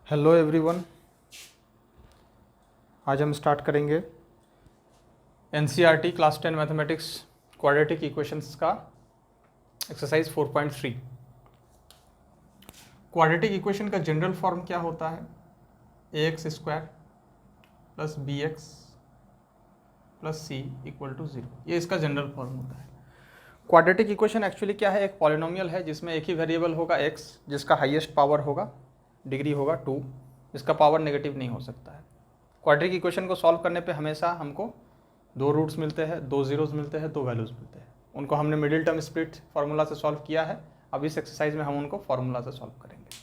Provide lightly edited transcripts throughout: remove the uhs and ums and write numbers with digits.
Hello everyone, आज हम start करेंगे NCERT class 10 mathematics quadratic equations का एक्सरसाइज 4.3। क्वाड्रेटिक इक्वेशन का जनरल फॉर्म क्या होता है? ax square plus bx plus c equal to 0। ये इसका जनरल फॉर्म होता है। क्वाड्रेटिक इक्वेशन एक्चुअली क्या है? एक पॉलिनोमियल है जिसमें एक ही वेरिएबल होगा x, जिसका हाईएस्ट पावर होगा, डिग्री होगा 2, इसका पावर नेगेटिव नहीं हो सकता है। क्वाड्रेटिक इक्वेशन को सॉल्व करने पे हमेशा हमको दो रूट्स मिलते हैं, दो जीरोस मिलते हैं, दो वैल्यूज़ मिलते हैं। उनको हमने मिडिल टर्म स्प्लिट फार्मूला से सॉल्व किया है। अब इस एक्सरसाइज में हम उनको फार्मूला से सॉल्व करेंगे।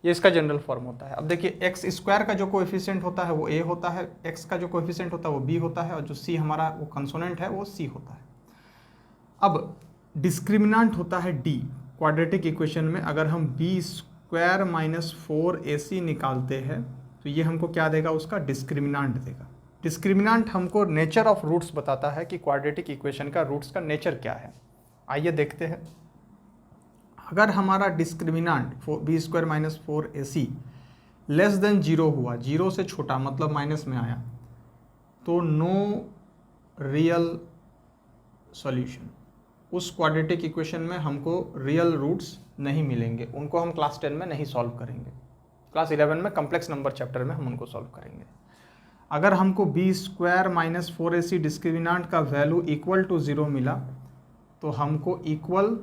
ये इसका जनरल फॉर्म होता है। अब देखिए, एक्स स्क्वायर का जो कोएफिशिएंट होता है वो a होता है, एक्स का जो कोएफिशिएंट होता है वो b होता है, और जो c हमारा वो कंसोनेंट है वो c होता है। अब डिस्क्रिमिनेंट होता है d। क्वाड्रेटिक इक्वेशन में अगर हम b स्क्वायर माइनस 4ac निकालते हैं तो ये हमको क्या देगा? उसका डिस्क्रिमिनेंट देगा। डिस्क्रिमिनेंट हमको नेचर ऑफ रूट्स बताता है कि क्वाड्रेटिक इक्वेशन का रूट्स का नेचर क्या है। आइए देखते हैं। अगर हमारा discriminant B square minus 4ac less than 0 हुआ, 0 से छोटा मतलब माइनस में आया, तो नो रियल सॉल्यूशन। उस क्वाड्रेटिक इक्वेशन में हमको रियल रूट्स नहीं मिलेंगे, उनको हम क्लास 10 में नहीं सॉल्व करेंगे। क्लास 11 में कॉम्प्लेक्स नंबर चैप्टर में हम उनको सॉल्व करेंगे। अगर हमको B square minus 4ac discriminant का वैल्यू इक्वल टू 0 मिला तो हमको इक्वल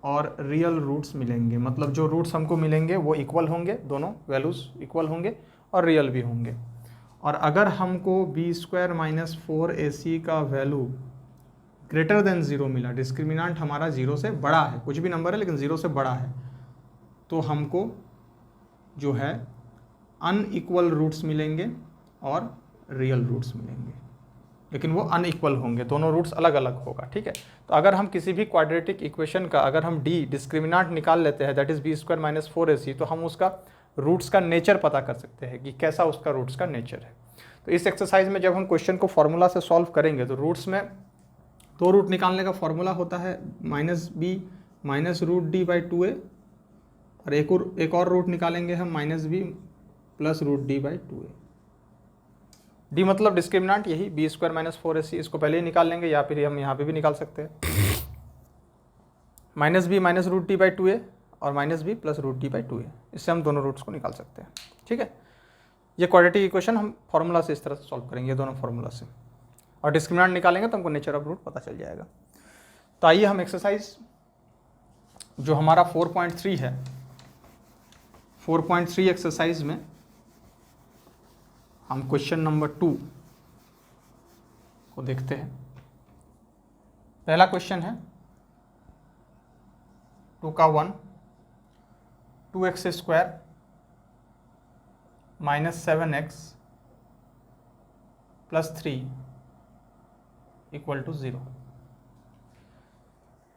और रियल रूट्स मिलेंगे। मतलब जो रूट्स हमको मिलेंगे वो इक्वल होंगे, दोनों वैल्यूज़ इक्वल होंगे और रियल भी होंगे। और अगर हमको बी स्क्वायर माइनस 4ac का वैल्यू ग्रेटर देन 0 मिला, डिस्क्रिमिनेंट हमारा 0 से बड़ा है, कुछ भी नंबर है लेकिन 0 से बड़ा है, तो हमको जो है अनइक्वल रूट्स मिलेंगे और रियल रूट्स मिलेंगे, लेकिन वो अनइक्वल होंगे, दोनों रूट्स अलग अलग होगा। ठीक है। तो अगर हम किसी भी क्वाड्रेटिक इक्वेशन का अगर हम डी डिस्क्रिमिनेंट निकाल लेते हैं, that is B square minus 4ac, तो हम उसका रूट्स का नेचर पता कर सकते हैं कि कैसा उसका रूट्स का नेचर है। तो इस एक्सरसाइज में जब हम क्वेश्चन को फॉर्मूला से सॉल्व करेंगे तो रूट्स में दो रूट निकालने का फॉर्मूला होता है minus B minus root D by 2a, और एक और रूट निकालेंगे हम minus B plus root D by 2a। D मतलब डिस्क्रिमिनेंट, यही बी स्क्वायर माइनस 4ac, इसको पहले ही निकाल लेंगे या फिर हम यहाँ पे भी निकाल सकते हैं। Minus B minus root D by 2a और minus B plus root D by 2a, इससे हम दोनों रूट्स को निकाल सकते हैं। ठीक है। ये क्वाड्रेटिक इक्वेशन हम फॉर्मूला से इस तरह से सॉल्व करेंगे, दोनों फॉर्मूला से, और डिस्क्रिमिनेंट निकालेंगे तो हमको नेचर ऑफ रूट पता चल जाएगा। तो आइए हम एक्सरसाइज जो हमारा 4.3 है, 4.3 एक्सरसाइज में हम क्वेश्चन नंबर 2 को देखते हैं। पहला क्वेश्चन है 2 का 1, 2x square minus 7x plus 3 equal to 0।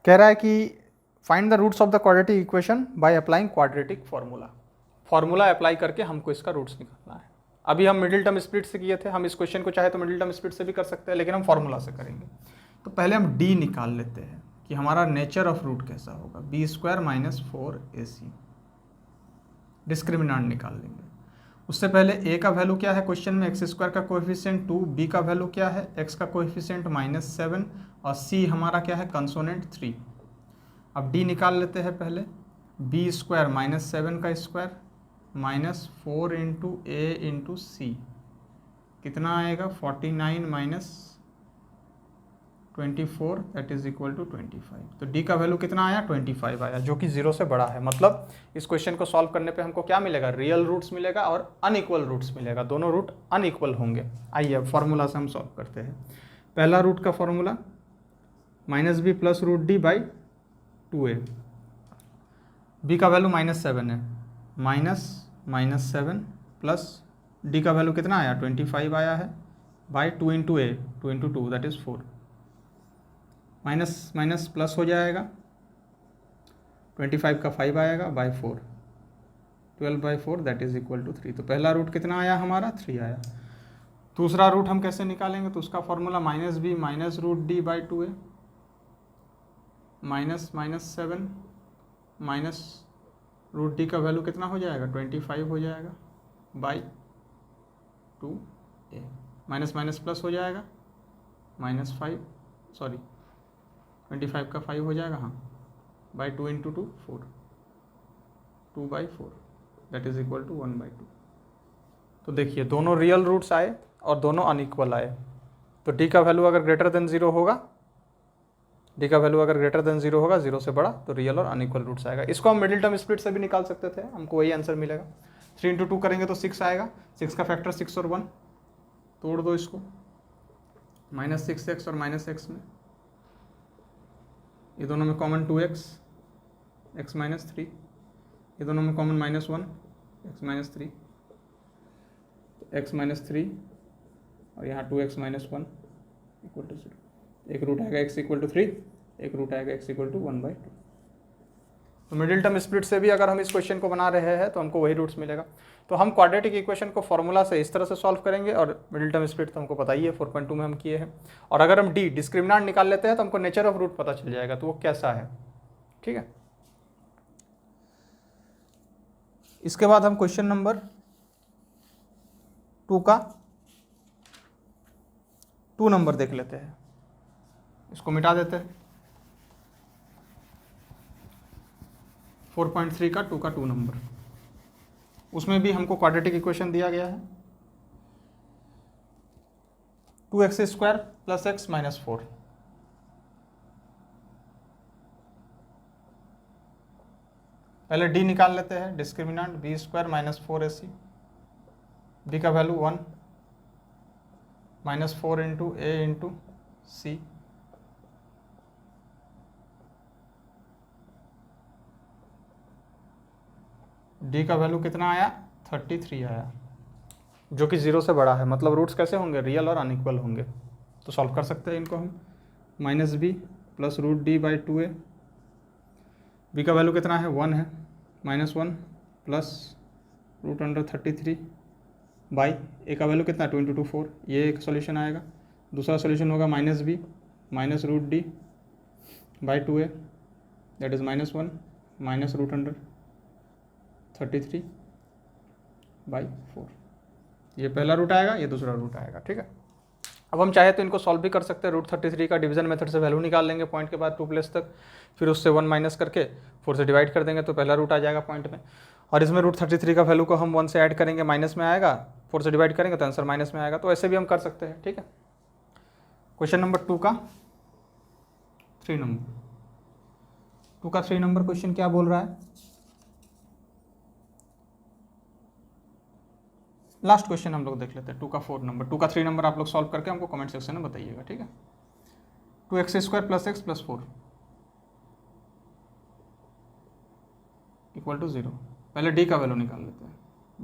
कह रहा है कि find the roots of the quadratic equation by applying quadratic formula. Formula apply करके हमको इसका रूट्स निकालना है। अभी हम मिडिल टर्म स्प्लिट से किए थे, हम इस क्वेश्चन को चाहे तो मिडिल टर्म स्प्लिट से भी कर सकते हैं, लेकिन हम फार्मूला से करेंगे। तो पहले हम डी निकाल लेते हैं कि हमारा नेचर ऑफ रूट कैसा होगा। B square minus 4ac discriminant निकाल लेंगे। उससे पहले a का वैल्यू क्या है क्वेश्चन में? एक्स स्क्वायर का कोएफिशिएंट 2, b का वैल्यू क्या है? x का कोएफिशिएंट माइनस 7, और c हमारा क्या है? कंसोनेंट 3। अब d निकाल लेते हैं पहले। b स्क्वायर माइनस 7 का square minus 4 into a into C, कितना आएगा? 49 minus 24 that is equal to 25। तो d का वैल्यू कितना आया? 25 आया, जो कि 0 से बड़ा है। मतलब इस क्वेश्चन को सॉल्व करने पे हमको क्या मिलेगा? रियल रूट्स मिलेगा और अनइक्वल रूट्स मिलेगा, दोनों रूट अनइक्वल होंगे। आइए अब फॉर्मूला से हम सॉल्व करते हैं। पहला रूट का formula minus B plus root D by 2a। b का वैल्यू माइनस 7 है, माइनस 7 प्लस d का वैल्यू कितना आया? 25 आया है, by 2 into a, 2 into 2 that is 4। Minus minus plus हो जाएगा, 25 का 5 आएगा, by 4, 12 by 4 that is equal to 3। तो पहला रूट कितना आया हमारा? 3 आया। दूसरा रूट हम कैसे निकालेंगे? तो उसका formula minus B minus root D by 2a, minus 7 minus root D का वैल्यू कितना हो जाएगा 25 हो जाएगा by 2a, minus minus plus हो जाएगा -5 सॉरी 25 का 5 हो जाएगा, हाँ, by 2 into 2 4, 2/4 that is equal to 1/2। तो देखिए दोनों रियल रूट्स आए और दोनों अनइक्वल आए। तो डी का वैल्यू अगर ग्रेटर देन 0 होगा, डी का वैल्यू अगर ग्रेटर देन 0 होगा, 0 से बड़ा, तो रियल और अनइक्वल रूट्स आएगा। इसको हम मिडिल टर्म स्प्लिट से भी निकाल सकते थे, हमको वही आंसर मिलेगा। 3 इंटू 2 करेंगे तो 6 आएगा, 6 का फैक्टर 6 और 1, तोड़ दो इसको, -6x और -x में, ये दोनों में कॉमन 2x, x -3, ये दोनों में कॉमन -1, x -3, x -3 और यहाँ 2x -1 इक्वल टू 0। एक रूट आएगा x इक्वल टू 3, एक रूट आएगा x इक्वल टू 1/2। तो मिडिल टर्म स्प्लिट से भी अगर हम इस क्वेश्चन को बना रहे हैं तो हमको वही रूट्स मिलेगा। तो हम क्वाड्रेटिक इक्वेशन को फॉर्मूला से इस तरह से सॉल्व करेंगे, और मिडिल टर्म स्प्लिट तो हमको पता ही है 4.2 में हम किए हैं। और अगर हम डी डिस्क्रिमिनेंट निकाल लेते हैं तो हमको नेचर ऑफ रूट पता चल जाएगा, तो वो कैसा है। ठीक है, इसके बाद हम क्वेश्चन नंबर 2 का 2 नंबर देख लेते हैं, इसको मिटा देते हैं। 4.3 का 2 का 2 नंबर, उसमें भी हमको क्वाड्रेटिक इक्वेशन दिया गया है 2x² + x - 4। पहले d निकाल लेते हैं, डिस्क्रिमिनेंट b² - 4ac, b का value 1 -4 into a into c, d का वैल्यू कितना आया 33 आया, जो कि 0 से बड़ा है। मतलब रूट्स कैसे होंगे, रियल और अनइक्वल होंगे। तो सॉल्व कर सकते हैं इनको हम, -b + √d/2a, b का वैल्यू कितना है 1 है, -1 प्लस √33 बाई a का वैल्यू कितना 2 इंटू 2 4, ये एक सॉल्यूशन आएगा। दूसरा सॉल्यूशन होगा -b -√d/2a दैट इज़ -1 -√33/4। ये पहला रूट आएगा, ये दूसरा रूट आएगा। ठीक है, अब हम चाहे तो इनको सॉल्व भी कर सकते हैं। √33 का डिवीजन मेथड से वैल्यू निकाल लेंगे पॉइंट के बाद 2 प्लेस तक, फिर उससे 1 माइनस करके 4 से डिवाइड कर देंगे तो पहला रूट आ जाएगा पॉइंट में। और इसमें √33 का वैल्यू को हम 1 से ऐड करेंगे, माइनस में आएगा, 4 से डिवाइड करेंगे तो आंसर माइनस में आएगा। तो ऐसे भी हम कर सकते हैं। ठीक है, क्वेश्चन नंबर 2 का 3 नंबर, 2 का 3 नंबर क्वेश्चन क्या बोल रहा है, लास्ट क्वेश्चन हम लोग देख लेते हैं 2 का 4 नंबर। 2 का 3 नंबर आप लोग सॉल्व करके हमको कमेंट सेक्शन में बताइएगा। ठीक है, 2x² + x + 4 इक्वल टू 0। पहले d का वैल्यू निकाल लेते हैं,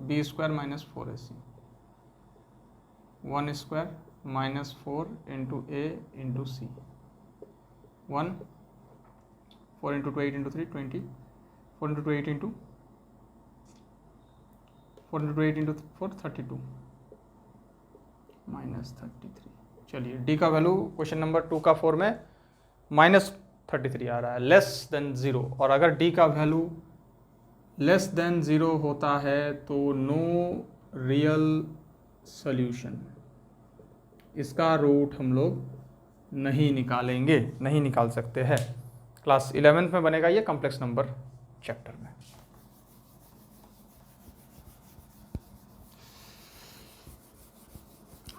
b² - 4ac, 1² -4 into a into c, 1 4 into 2 8 into 3 20, 4 into 2 8 into 4 into 8 into 4 32 -33। चलिए d का वैल्यू क्वेश्चन नंबर 2 का 4 में -33 आ रहा है, लेस देन 0। और अगर d का वैल्यू लेस देन 0 होता है तो नो रियल सॉल्यूशन, इसका रूट हम लोग नहीं निकालेंगे, नहीं निकाल सकते हैं। क्लास 11th में बनेगा ये कॉम्प्लेक्स नंबर चैप्टर में।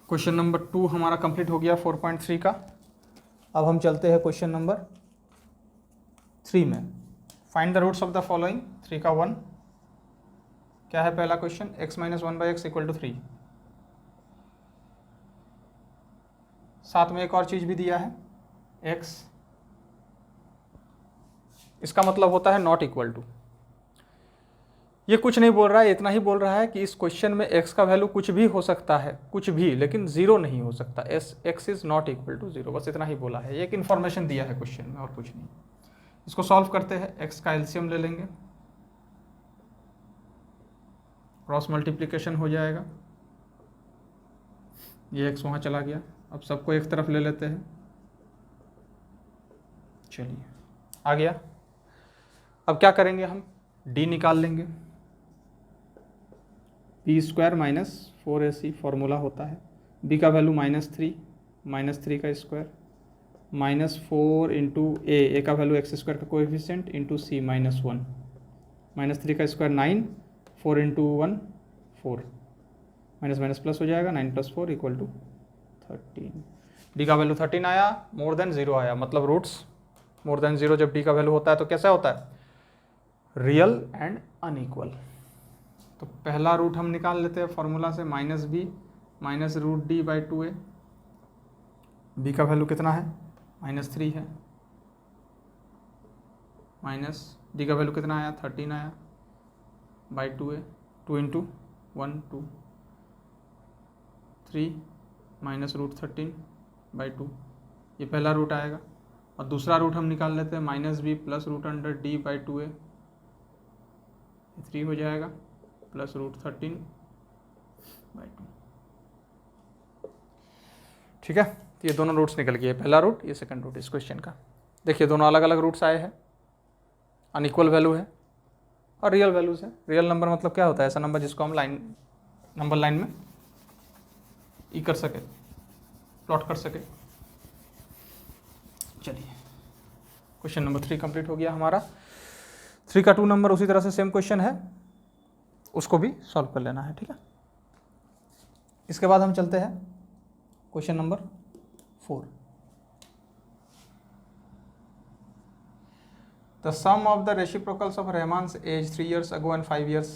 क्वेश्चन नंबर 2 हमारा कंप्लीट हो गया 4.3 का। अब हम चलते हैं क्वेश्चन नंबर 3 में। Find the roots of the following. 3 का 1 क्या है पहला क्वेश्चन, x - 1/x = 3। साथ में एक और चीज़ भी दिया है x, इसका मतलब होता है नॉट इक्वल टू। ये कुछ नहीं बोल रहा है, इतना ही बोल रहा है कि इस क्वेश्चन में x का वैल्यू कुछ भी हो सकता है, कुछ भी, लेकिन 0 नहीं हो सकता। x is not equal to 0, बस इतना ही बोला है। ये एक इन्फॉर्मेशन दिया है क्वेश्चन में और कुछ नहीं। इसको सॉल्व करते हैं, x का एलसीएम ले लेंगे, क्रॉस मल्टीप्लिकेशन हो जाएगा, ये x वहाँ चला गया। अब सबको एक तरफ ले लेते हैं, चलिए आ गया। अब क्या करेंगे हम, डी निकाल लेंगे, B square minus 4ac formula होता है, बी का वैल्यू -3 का स्क्वायर -4 इंटू ए का वैल्यू एक्स स्क्वायर का कोएफिशिएंट इंटू सी -1 -3 का square 9 4 into 1 4 minus minus plus हो जाएगा 9 + 4 = 13। डी का वैल्यू 13 आया, मोर देन 0 आया, मतलब रूट्स मोर देन 0 जब डी का वैल्यू होता है तो कैसा होता है, रियल एंड अनइक्वल। तो पहला रूट हम निकाल लेते हैं फॉर्मूला से, -b -√d/2a। b का वैल्यू कितना है, -3 है, माइनस डी का वैल्यू कितना आया, 13 आया, /2a 2 इंटू 1 2 3 -√13/2, ये पहला रूट आएगा। और दूसरा रूट हम निकाल लेते हैं, -b +√d/2a, 3 हो जाएगा, +√13/2। ठीक है, तो ये दोनों रूट्स निकल गए, पहला रूट, ये सेकंड रूट इस क्वेश्चन का। देखिए दोनों अलग अलग रूट्स आए हैं, अनइक्वल वैल्यू है और रियल वैल्यूज है। रियल नंबर मतलब क्या होता है, ऐसा नंबर जिसको हम नंबर लाइन में ई कर सके, प्लॉट कर सके। चलिए क्वेश्चन नंबर 3 कंप्लीट हो गया हमारा। 3 का 2 नंबर उसी तरह से सेम क्वेश्चन है, उसको भी सॉल्व कर लेना है। ठीक है, इसके बाद हम चलते हैं question number 4। The sum of the reciprocals of Rahman's age 3 years ago and 5 years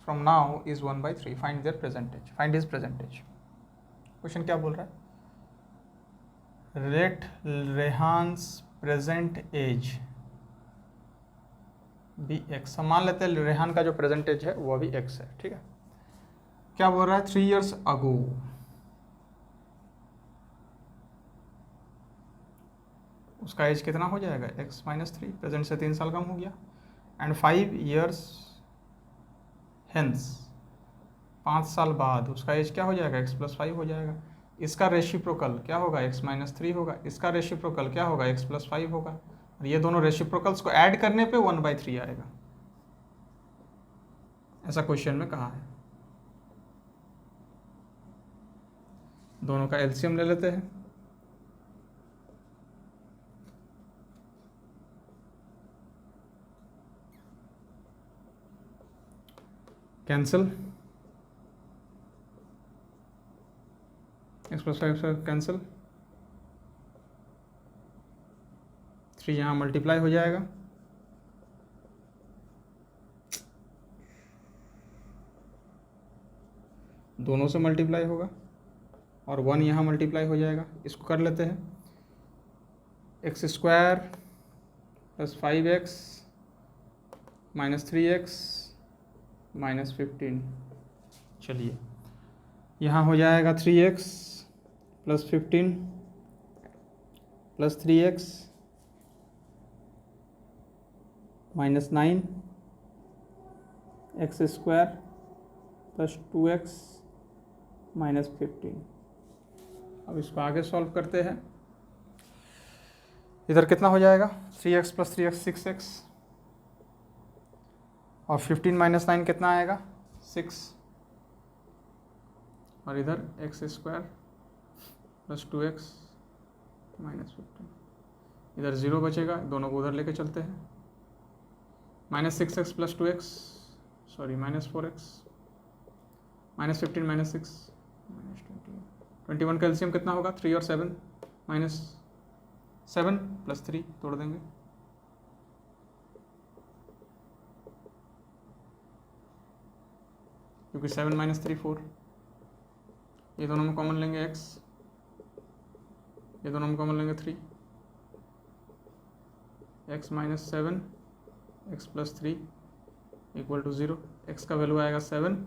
from now is 1/3. Find their percentage. Find his percentage. Question क्या बोल रहा है, Let Rehan's present age भी x, हम मान लेते हैं रेहान का जो प्रेजेंटेज है वो भी x है। ठीक है, क्या बोल रहा है, 3 years ago, उसका एज कितना हो जाएगा, x - 3, प्रेजेंट से 3 साल कम हो गया, एंड 5 years हेंस, 5 साल बाद उसका एज क्या हो जाएगा, x + 5 हो जाएगा। इसका रेसिप्रोकल क्या होगा, x - 3 होगा, इसका रेसिप्रोकल क्या होगा, x + 5 होगा, और ये दोनों रेसिप्रोकल्स को ऐड करने पे 1/3 आएगा, ऐसा क्वेश्चन में कहा है। दोनों का एलसीएम ले लेते हैं, कैंसिल, x + 5 से कैंसिल, 3 यहाँ मल्टीप्लाई हो जाएगा, दोनों से मल्टीप्लाई होगा, और 1 यहाँ मल्टीप्लाई हो जाएगा। इसको कर लेते हैं, x² + 5x - 3x - 15। चलिए यहाँ हो जाएगा 3x + 15 + 3x - 9 x² + 2x - 15। अब इसको आगे सॉल्व करते हैं, इधर कितना हो जाएगा, 3x + 3x 6x, और 15 - 9 कितना आएगा, 6, और इधर x² + 2x - 15, इधर 0 बचेगा, दोनों को उधर लेके चलते हैं, -6x + 2x, सॉरी -4x, -15 - 6 -21 का एलसीएम कितना होगा, 3 और 7, -7 + 3 तोड़ देंगे, क्योंकि 7 - 3 4, ये दोनों में कॉमन लेंगे x, ये दोनों में कॉमन लेंगे 3, x - 7 x + 3 = 0, x का वैल्यू आएगा 7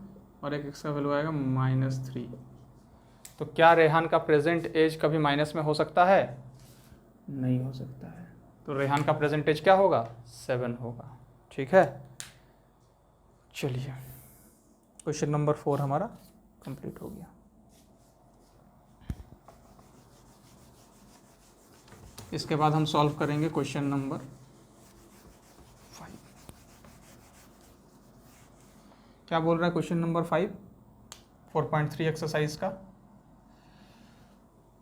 और एक x का वैल्यू आएगा -3। तो क्या रेहान का प्रेजेंट एज कभी माइनस में हो सकता है, नहीं हो सकता है, तो रेहान का प्रेजेंट एज क्या होगा, 7 होगा। ठीक है, चलिए क्वेश्चन नंबर 4 हमारा कंप्लीट हो गया। इसके बाद हम सॉल्व करेंगे क्वेश्चन नंबर 5। क्या बोल रहा है क्वेश्चन नंबर 5 4.3 एक्सरसाइज का।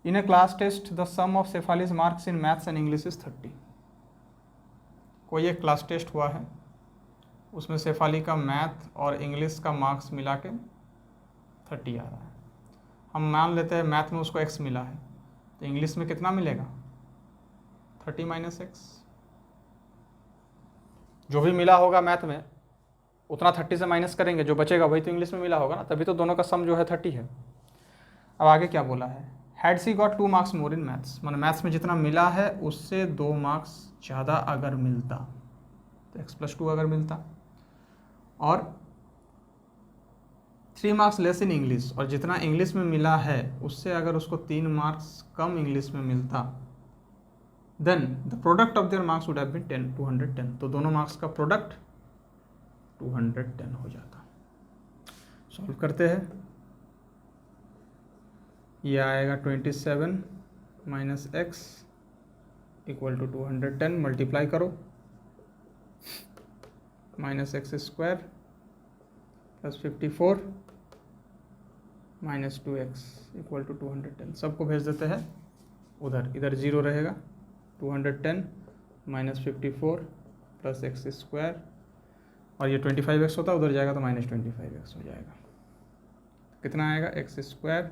In a class test the sum of Shefali's marks in maths and English is 30। कोई एक क्लास टेस्ट हुआ है, उसमें सेफाली का मैथ और इंग्लिश का मार्क्स मिला के 30 आ रहा है। हम मान लेते हैं मैथ में उसको x मिला है, तो इंग्लिश में कितना मिलेगा 30 माइनस एक्स। जो भी मिला होगा मैथ में उतना 30 से माइनस करेंगे, जो बचेगा वही तो इंग्लिश में मिला होगा ना, तभी तो दोनों का सम जो है 30 है। अब आगे क्या बोला है, had she got 2 marks more in maths, मतलब मैथ्स में जितना मिला है उससे 2 मार्क्स ज़्यादा अगर मिलता, तो x+2 अगर मिलता, और 3 मार्क्स लेस इन इंग्लिश, और जितना इंग्लिश में मिला है उससे अगर उसको 3 मार्क्स कम इंग्लिश में मिलता, then the product of their marks would have been 210। तो दोनों मार्क्स का प्रोडक्ट 210 हो जाता। सॉल्व करते हैं, ये आएगा 27 minus x equal to 210, multiply करो, minus x square plus 54 minus 2x equal to 210। सबको भेज देते हैं उधर, इधर 0 रहेगा, 210 माइनस 54 प्लस एक्स स्क्वायर, और ये 25x होता है, उधर जाएगा तो माइनस 25x हो जाएगा। कितना आएगा x square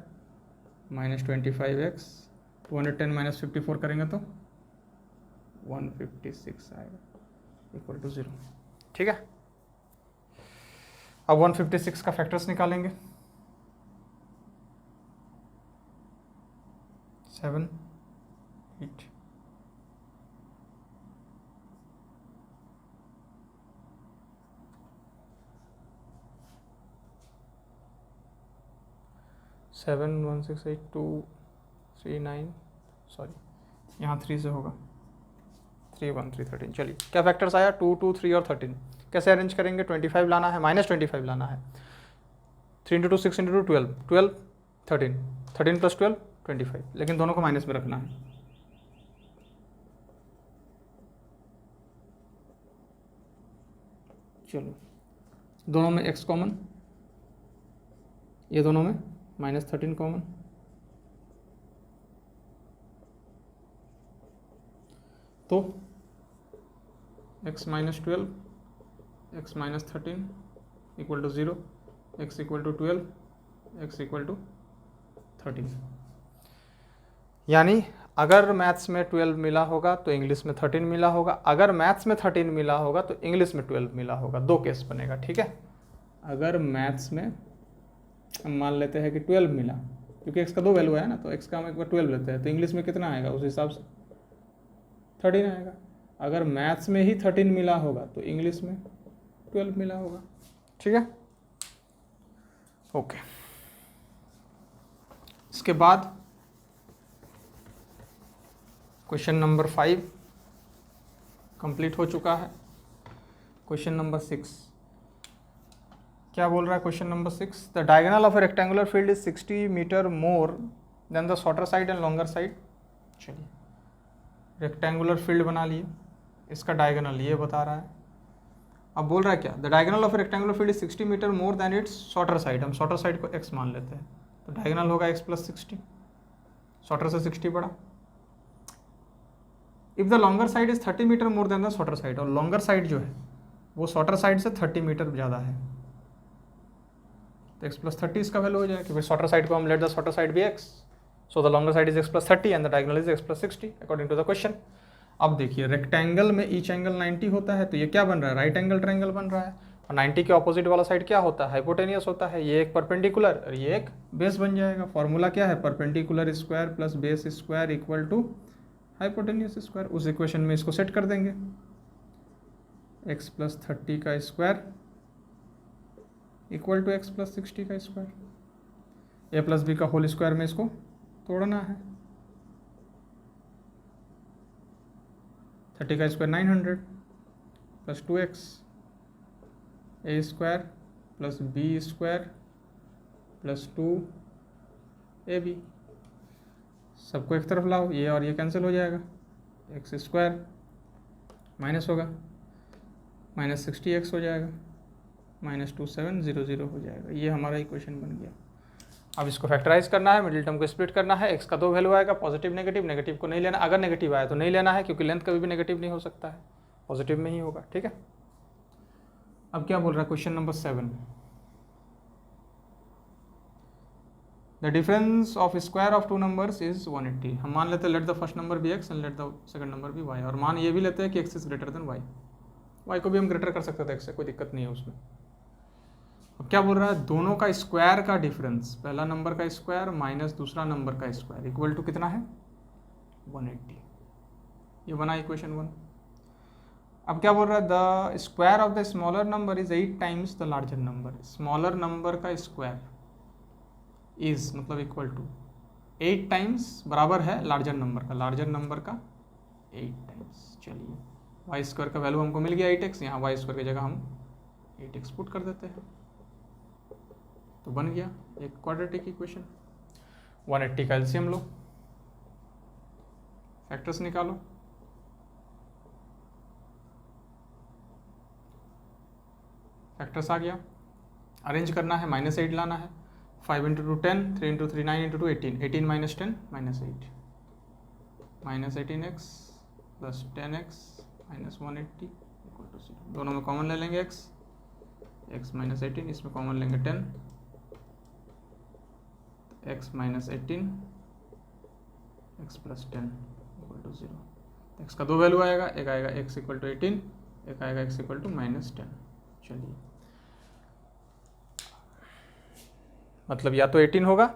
minus 25x, 210 minus 54 करेंगे तो 156 आएगा इक्वल टू 0। ठीक है, अब 156 का फैक्टर्स निकालेंगे, 7 8 7 1 6 8 2 3 9, सॉरी यहाँ 3 से होगा, 3 1 3 13। चलिए क्या फैक्टर्स आया, 2 2 3 और 13। कैसे अरेंज करेंगे, 25 लाना है, माइनस 25 लाना है, 3 इंटू 2 6 इंटू 2 12 12 13 13 प्लस 12 25, लेकिन दोनों को माइनस में रखना है। चलो दोनों में x कॉमन, ये दोनों में माइनस 13 कॉमन, तो x minus 12 x minus 13 equal to 0, x equal to 12 x equal to 13। यानी अगर मैथ्स में 12 मिला होगा तो इंग्लिश में 13 मिला होगा, अगर मैथ्स में 13 मिला होगा तो इंग्लिश में 12 मिला होगा। दो केस बनेगा, ठीक है। अगर मैथ्स में हम मान लेते हैं कि 12 मिला, क्योंकि x का 2 वैल्यू है ना, तो x का हम एक बार 12 लेते हैं, तो इंग्लिश में कितना आएगा उस हिसाब से 13 आएगा। अगर मैथ्स में ही 13 मिला होगा तो इंग्लिश में 12 मिला होगा, ठीक है। ओके, इसके बाद क्वेश्चन नंबर 5 कंप्लीट हो चुका है। क्वेश्चन नंबर 6 क्या बोल रहा है, question number 6, the diagonal of a rectangular field is 60 metre more than the shorter side and longer side. चलिए रेक्टेंगुलर फील्ड बना लिए, इसका डायगोनल ये बता रहा है। अब बोल रहा है क्या, the diagonal of a rectangular field is 60 metre more than its shorter side. हम शॉर्टर साइड को x मान लेते हैं, तो डायगोनल होगा x प्लस 60, शॉर्टर से 60 बड़ा। If the longer side is 30 metre more than the shorter side, और लॉन्गर साइड जो है वो शॉर्टर साइड से 30 मीटर ज़्यादा है, तो x प्लस 30 इसका वैल्यू हो जाएगा, क्योंकि शॉर्टर साइड को हम लेट द शॉर्टर साइड भी x, so the longer side is x plus 30 and the diagonal is x plus 60 according to the question. अब देखिए रेक्टेंगल में ईच एंगल 90 होता है, तो ये क्या बन रहा है, राइट एंगल ट्रायंगल बन रहा है, और 90 के ऑपोजिट वाला साइड क्या होता है, हाइपोटेनियस होता है। ये एक परपेंडिकुलर और ये एक बेस बन जाएगा। फॉर्मूला क्या है, perpendicular square plus base square equal to hypotenuse square. उस इक्वेशन में इसको सेट कर देंगे, x प्लस 30 का square equal to x plus 60 का स्क्वायर, a प्लस बी का होल स्क्वायर में इसको तोड़ना है। 30 का square 900 plus 2x a square plus b square plus 2ab, सबको एक तरफ लाओ, ये और ये कैंसिल हो जाएगा, एक्स स्क्वायर माइनस होगा, माइनस 60x हो जाएगा -2700 हो जाएगा। ये हमारा इक्वेशन बन गया। अब इसको फैक्टराइज करना है, मिडिल टर्म को स्प्लिट करना है। एक्स का दो वैल्यू आएगा, पॉजिटिव नेगेटिव। नेगेटिव को नहीं लेना, अगर नेगेटिव आया तो नहीं लेना है, क्योंकि लेंथ कभी भी नेगेटिव नहीं हो सकता है, पॉजिटिव में ही होगा। ठीक है, अब क्या बोल रहा है question number 7, the difference of square of two numbers is 180। हम मान लेते हैं let the first number be x and let the second number be y, और मान ये भी लेते हैं कि x is greater than y. Y को भी हम ग्रेटर कर सकते थे एक्स से, कोई दिक्कत नहीं है उसमें। अब क्या बोल रहा है, दोनों का स्क्वायर का डिफरेंस, पहला नंबर का स्क्वायर माइनस दूसरा नंबर का स्क्वायर इक्वल टू कितना है 180। ये बना इक्वेशन 1। अब क्या बोल रहा है, the square of the smaller number is 8 times the larger number. Smaller number का स्क्वायर इज मतलब इक्वल टू 8 टाइम्स बराबर है लार्जर नंबर का, लार्जर नंबर का 8 टाइम्स। चलिए, वाई स्क्वायर का वैल्यू हमको मिल गया 8x, यहाँ वाई स्क्वायर की जगह हम 8x पुट कर देते हैं, तो बन गया एक क्वाड्रेटिक इक्वेशन। 180 का एलसीएम लो, फैक्टर्स निकालो। फैक्टर्स आ गया, अरेंज करना है, -8 लाना है। 5 × 2 10, 3 × 3 9 × 2 18, 18 - 10 -8, -18x + 10x - 180 = 0। दोनों में कॉमन ले लेंगे x - 18, इसमें कॉमन लेंगे 10, x - 18 x + 10 = 0। x का दो वैल्यू आएगा, एक आएगा x = 18, एक आएगा x = -10। चलिए, मतलब या तो 18 होगा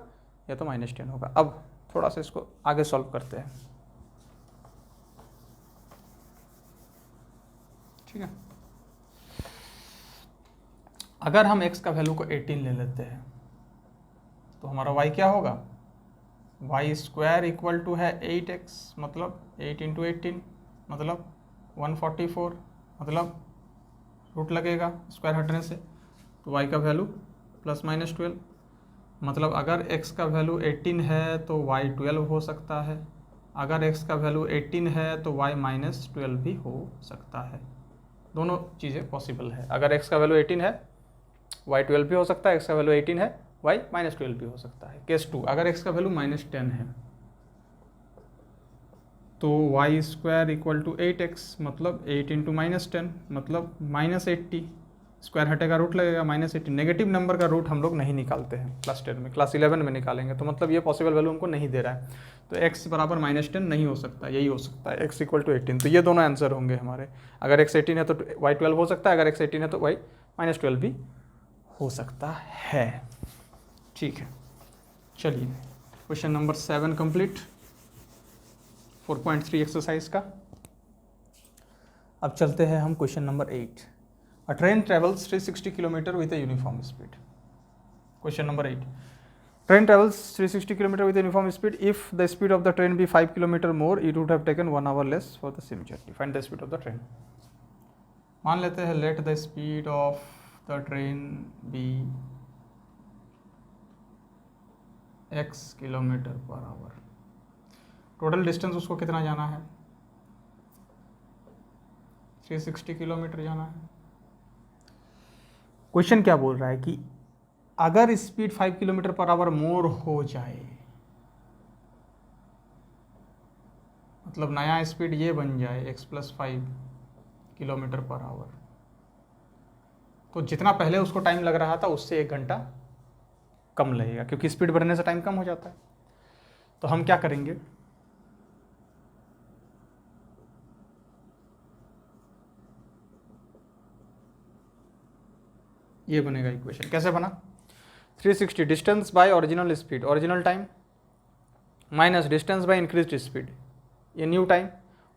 या तो -10 होगा। अब थोड़ा सा इसको आगे सॉल्व करते हैं। ठीक है, अगर हम x का वैल्यू को 18 ले लेते हैं तो हमारा y क्या होगा, वाई स्क्वायर इक्वल टू है 8x, मतलब 8 × 18 मतलब 144, मतलब रूट लगेगा स्क्वायर हटने से, तो y का वैल्यू ±12। मतलब अगर x का वैल्यू 18 है तो y 12 हो सकता है, अगर x का वैल्यू 18 है तो y -12 भी हो सकता है। दोनों चीज़ें पॉसिबल है। अगर x का वैल्यू 18 है y 12 भी हो सकता है, x का वैल्यू 18 है y -12 भी हो सकता है। केस 2, अगर x का वैल्यू -10 है तो Y square equal to 8x, मतलब 8 × -10 मतलब -80, स्क्वायर हटेगा रूट लगेगा -80। नेगेटिव नंबर का रूट हम लोग नहीं निकालते हैं क्लास 10 में, क्लास 11 में निकालेंगे, तो मतलब ये पॉसिबल वैल्यू हमको नहीं दे रहा है, तो x बराबर -10 नहीं हो सकता, यही हो सकता है x = 18। तो ये दोनों आंसर होंगे हमारे। अगर x 18 है तो y 12 हो सकता है, अगर x 18 है तो y -12 भी हो सकता है। ठीक है, चलिए क्वेश्चन नंबर 7 कंप्लीट, 4.3 एक्सरसाइज का। अब चलते हैं हम question number 8। A train travels 360 kilometre with a uniform speed. Question number 8, train travels 360 kilometre with uniform speed. If the speed of the train be 5 kilometre more, it would have taken 1 hour less for the same journey. Find the speed of the train. मान लेते हैं let the speed of the train be x km/h। Total distance उसको कितना जाना है, 360 kilometre जाना है। Question क्या बोल रहा है कि अगर स्पीड 5 km/h मोर हो जाए, मतलब नया स्पीड ये बन जाए x + 5 km/h, तो जितना पहले उसको टाइम लग रहा था उससे 1 घंटा कम लगेगा, क्योंकि स्पीड बढ़ने से टाइम कम हो जाता है। तो हम क्या करेंगे, ये बनेगा इक्वेशन। कैसे बना, 360 distance by original speed, original time minus distance by increased speed, ये new time.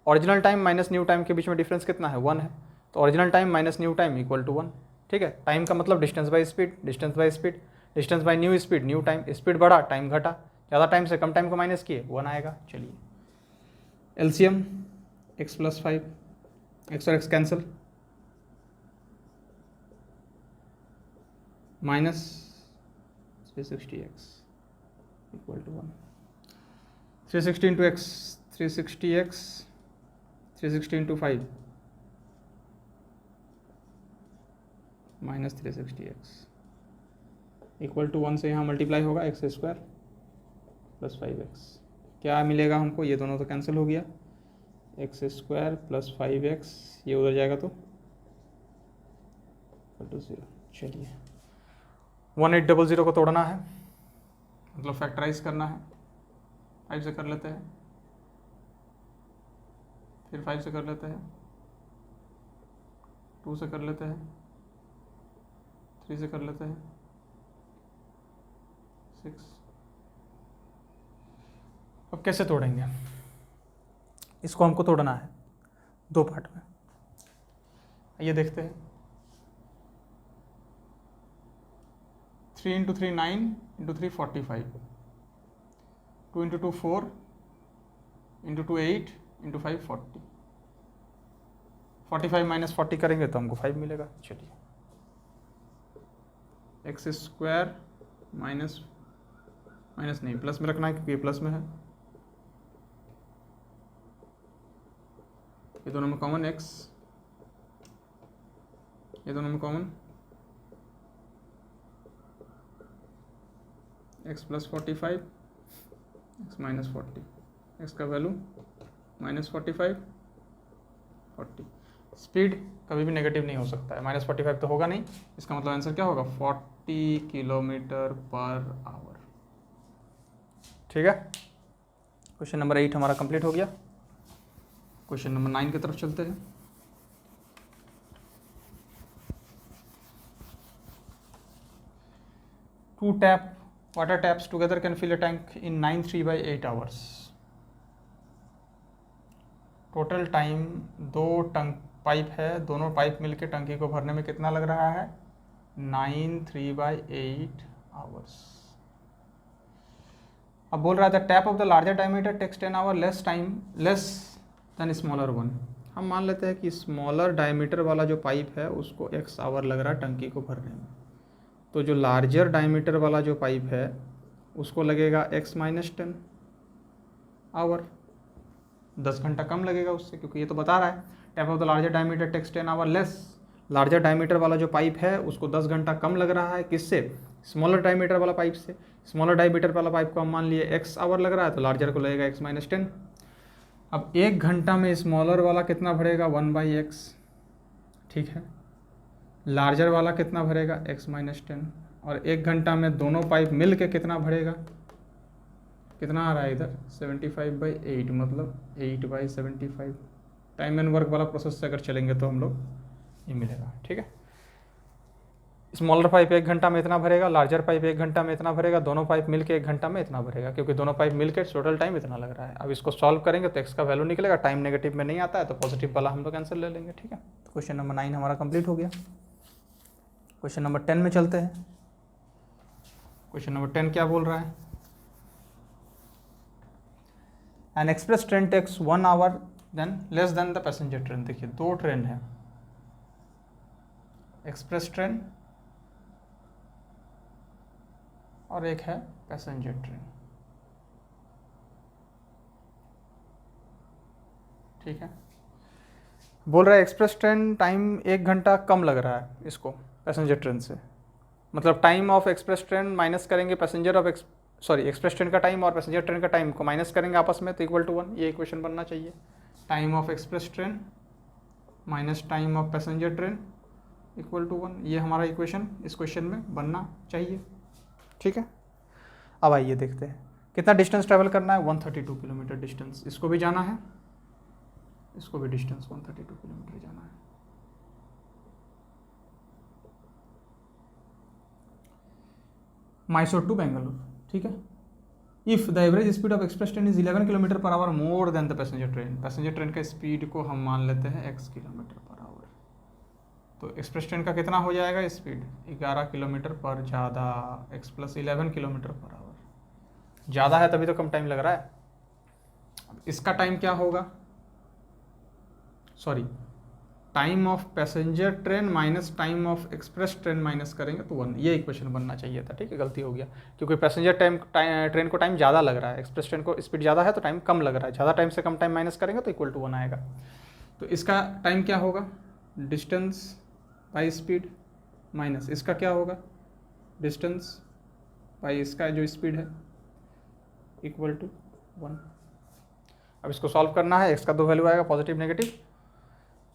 Original time minus new time के बीच में डिफरेंस कितना है, 1 है, तो original time minus new time equal to 1। ठीक है, टाइम का मतलब distance by speed, distance by speed, distance by new speed, new time, speed बढ़ा टाइम घटा, ज़्यादा टाइम से कम टाइम को माइनस किए 1 आएगा। चलिए, एलसीएम x + 5, x और x cancel, -360x equal to 1। 360 × x, 360x, 360 × 5, minus 360x equal to 1 से यहाँ मल्टीप्लाई होगा एक्स स्क्वायर प्लस 5x। क्या मिलेगा हमको, ये दोनों तो कैंसिल हो गया, एक्स स्क्वायर प्लस 5x, ये उधर जाएगा तो इक्वल टू 0। चलिए 1800 को तोड़ना है, मतलब फैक्टराइज करना है। 5 से कर लेते हैं, फिर 5 से कर लेते हैं, 2 से कर लेते हैं, 3 से कर लेते हैं, 6। अब कैसे तोड़ेंगे इसको, हमको तोड़ना है 2 पार्ट में। ये देखते हैं, 3 into 3 9, into 3 45, 2 into 2 4, into 2 8, into 5 40। 45 minus 40 करेंगे तो हमको 5 मिलेगा। चलिए एक्स स्क्वायर माइनस नहीं, प्लस में रखना है क्योंकि ये प्लस में है, ये दोनों में कॉमन x, ये दोनों में common x plus 45, x minus 40, x का वैल्यू माइनस 45 40। स्पीड कभी भी नेगेटिव नहीं हो सकता है, माइनस 45 तो होगा नहीं, इसका मतलब आंसर क्या होगा 40 किलोमीटर पर आवर। ठीक है, क्वेश्चन नंबर 8 हमारा कंप्लीट हो गया। क्वेश्चन नंबर 9 की तरफ चलते हैं। Two water taps together can fill a tank in 9 3/8 hours. Total time 2 tank pipe है, दोनों पाइप मिलके टंकी को भरने में कितना लग रहा है 9 3/8 आवर्स। अब बोल रहा था tap of the larger diameter takes 10 hour less than smaller one. हम मान लेते हैं कि स्मॉलर डायमीटर वाला जो पाइप है उसको x आवर लग रहा है टंकी को भरने में, तो जो लार्जर डायमीटर वाला जो पाइप है उसको लगेगा x माइनस 10 आवर, 10 घंटा कम लगेगा उससे, क्योंकि ये तो बता रहा है tap of the larger diameter takes 10 hour less. Larger diameter वाला जो पाइप है उसको 10 घंटा कम लग रहा है, किससे, स्मॉलर डायमीटर वाला पाइप से। स्मॉलर डायमीटर वाला पाइप को हम मान लिए x आवर लग रहा है, तो लार्जर को लगेगा x माइनस 10। अब 1 घंटा में स्मॉलर वाला कितना भरेगा 1/x, ठीक है, लार्जर वाला कितना भरेगा x माइनस 10, और 1 घंटा में दोनों पाइप मिल के कितना भरेगा, कितना आ रहा है इधर 75/8, मतलब 8/75। टाइम एंड वर्क वाला प्रोसेस से अगर चलेंगे तो हम लोग ये मिलेगा। ठीक है, स्मॉलर पाइप 1 घंटा में इतना भरेगा, लार्जर पाइप 1 घंटा में इतना भरेगा, दोनों पाइप मिलके 1 घंटा में इतना भरेगा, क्योंकि दोनों पाइप मिलके टोटल टाइम इतना लग रहा है। अब इसको सॉल्व करेंगे तो x का वैल्यू निकलेगा, टाइम नेगेटिव में नहीं आता है तो पॉजिटिव वाला हम लोग आंसर ले लेंगे। ठीक है, तो क्वेश्चन नंबर 9 हमारा कंप्लीट हो गया। क्वेश्चन नंबर 10 में चलते हैं। क्वेश्चन नंबर 10 क्या बोल रहा है, an express train takes 1 hour then less than the passenger train. देखिए 2 ट्रेन है, एक्सप्रेस ट्रेन और एक है पैसेंजर ट्रेन। ठीक है, बोल रहा है एक्सप्रेस ट्रेन टाइम 1 घंटा कम लग रहा है इसको पैसेंजर ट्रेन से, मतलब time of express train minus करेंगे एक्सप्रेस ट्रेन का टाइम और पैसेंजर ट्रेन का टाइम को माइनस करेंगे आपस में तो इक्वल टू 1, ये इक्वेशन बनना चाहिए। Time of express train minus time of passenger train equal to 1, ये हमारा इक्वेशन इस क्वेश्चन में बनना चाहिए। ठीक है, अब आइए देखते हैं कितना डिस्टेंस ट्रैवल करना है, 132 किलोमीटर डिस्टेंस इसको भी जाना है, इसको भी डिस्टेंस 132 किलोमीटर जाना है। मैसूर टू बेंगलुरु। ठीक है, if the average speed of express train is 11 kilometre per hour more than the passenger train. Passenger train का स्पीड को हम मान लेते हैं x किलोमीटर पर आवर, तो एक्सप्रेस ट्रेन का कितना हो जाएगा स्पीड 11 किलोमीटर पर ज़्यादा x plus 11 kilometre per hour, ज़्यादा है तभी तो कम टाइम लग रहा है। अब इसका टाइम क्या होगा, time of passenger train minus time of express train minus करेंगे तो 1, ये इक्वेशन बनना चाहिए था। ठीक है, गलती हो गया क्योंकि पैसेंजर ट्रेन को टाइम ज़्यादा लग रहा है, एक्सप्रेस ट्रेन को स्पीड ज़्यादा है तो टाइम कम लग रहा है, ज़्यादा टाइम से कम टाइम माइनस करेंगे तो इक्वल टू 1 आएगा। तो इसका टाइम क्या होगा, डिस्टेंस बाई स्पीड माइनस इसका क्या होगा, डिस्टेंस बाई इसका जो स्पीड है, इक्वल टू 1। अब इसको सॉल्व करना है, एक्स का 2 वैल्यू आएगा, पॉजिटिव नेगेटिव।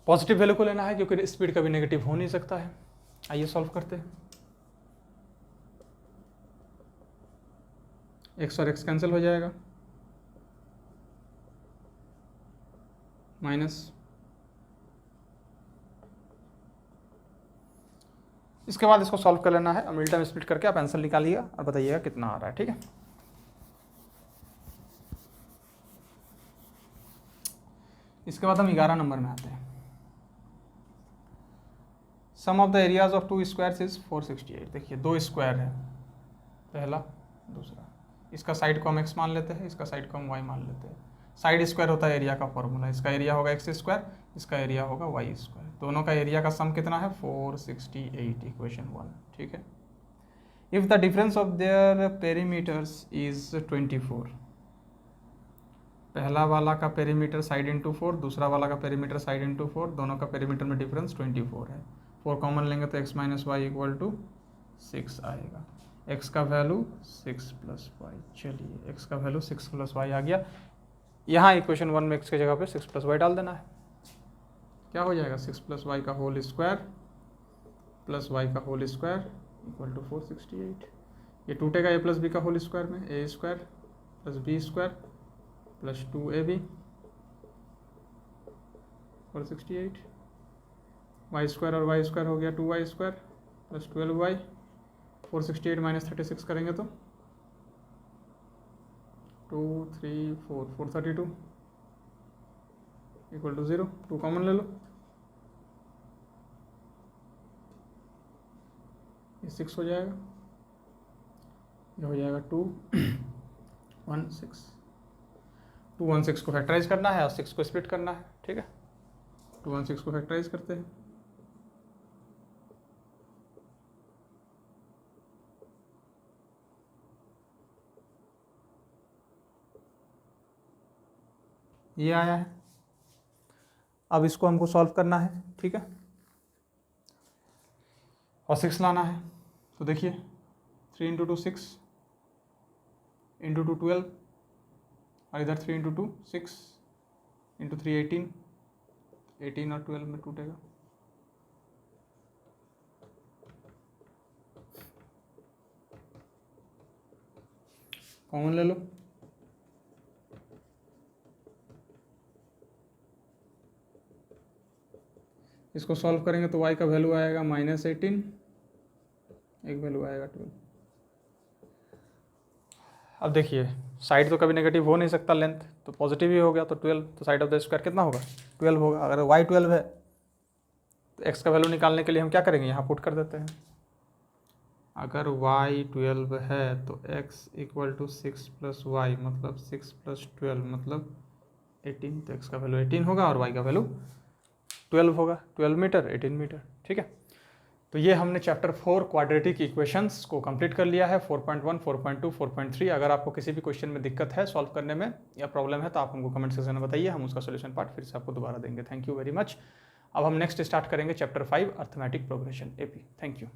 पॉजिटिव वैल्यू को लेना है क्योंकि स्पीड कभी नेगेटिव हो नहीं सकता है। आइए सॉल्व करते हैं। एक्स और एक्स कैंसिल हो जाएगा, माइनस। इसके बाद इसको सॉल्व कर लेना है, मिडिल टर्म स्प्लिट करके आप आंसर निकालिएगा और बताइएगा कितना आ रहा है, ठीक है। इसके बाद हम 11 नंबर में आते हैं। Sum of the areas of 2 squares is 468। देखिए 2 स्क्वायर है, पहला दूसरा, इसका साइड को हम x मान लेते हैं, इसका साइड को हम y मान लेते हैं। साइड स्क्वायर होता है एरिया का फॉर्मूला, इसका एरिया होगा x स्क्वायर, इसका एरिया होगा y स्क्वायर। दोनों का एरिया का सम कितना है, 468, इक्वेशन 1, ठीक है। If the difference of their perimeters is 24, पहला वाला का पेरीमीटर साइड इंटू 4, दूसरा वाला का पेरीमीटर साइड इंटू 4, दोनों का पेरीमीटर में डिफरेंस 24 है। 4 कॉमन लेंगे तो x minus y equal to 6 आएगा। x का वैल्यू 6 प्लस वाई, चलिए x का वैल्यू 6 प्लस वाई आ गया। यहाँ इक्वेशन 1 में x की जगह पे 6 प्लस वाई डाल देना है। क्या हो जाएगा, 6 प्लस वाई का होल स्क्वायर प्लस वाई का होल स्क्वायर इक्वल टू 468। ये टूटेगा a प्लस बी का होल स्क्वायर में, a square plus b square plus 2ab 468। Y square और वाई स्क्वायर हो गया 2y square plus 12y। 468 minus 36 करेंगे तो 2 3 4 432 इक्वल टू 0। 2 कॉमन ले लो, ये 6 हो जाएगा, ये हो जाएगा 216। 216 को फैक्टराइज करना है और 6 को स्प्लिट करना है, ठीक है। 216 को फैक्टराइज करते हैं, ये आया है। अब इसको हमको सॉल्व करना है, ठीक है, और 6 लाना है। तो देखिए 3 इंटू 2 6 इंटू 2 12 और इधर 3 इंटू 2 6 इंटू 3 18, 18 और 12 में टूटेगा। कॉमन ले लो, इसको सॉल्व करेंगे तो y का वैल्यू आएगा -18, एक वैल्यू आएगा 12। अब देखिए साइड तो कभी नेगेटिव हो नहीं सकता, लेंथ तो पॉजिटिव ही हो गया, तो 12, तो साइड ऑफ द स्क्वायर कितना होगा, 12 होगा। अगर y 12 है तो x का वैल्यू निकालने के लिए हम क्या करेंगे, यहाँ पुट कर देते हैं। अगर y 12 है तो x equal to 6 plus y, मतलब 6 प्लस 12 मतलब 18, तो x का वैल्यू 18 होगा और y का वैल्यू 12 होगा। 12 मीटर 18 मीटर, ठीक है। तो ये हमने चैप्टर 4 क्वाड्रेटिक इक्वेशंस को कंप्लीट कर लिया है, 4.1, 4.2, 4.3। अगर आपको किसी भी क्वेश्चन में दिक्कत है सॉल्व करने में या प्रॉब्लम है तो आप हमको कमेंट सेक्शन में बताइए, हम उसका सोल्यूशन पार्ट फिर से आपको दोबारा देंगे। Thank you very much. अब हम नेक्स्ट स्टार्ट करेंगे chapter 5 arithmetic progression AP। Thank you.